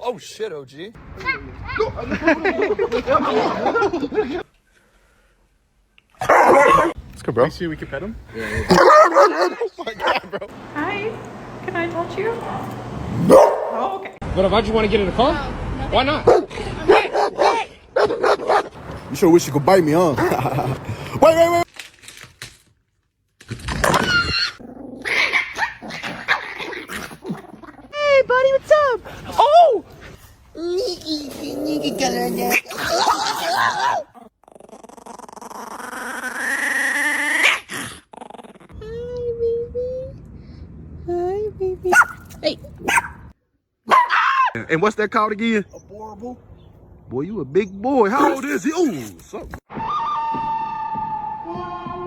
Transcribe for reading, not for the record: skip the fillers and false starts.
Oh shit, OG. Let's go, bro. You see we can pet him? Oh my god, bro. Hi, can I touch you? No. Oh, okay. But why'd you want to get in the car? No. Why not? You sure wish you could bite me, huh? Wait. Hey, buddy, what's up? Oh! Hi, baby. Hey. And what's that called again? Adorable. Boy, you a big boy. How old is he? Ooh, something.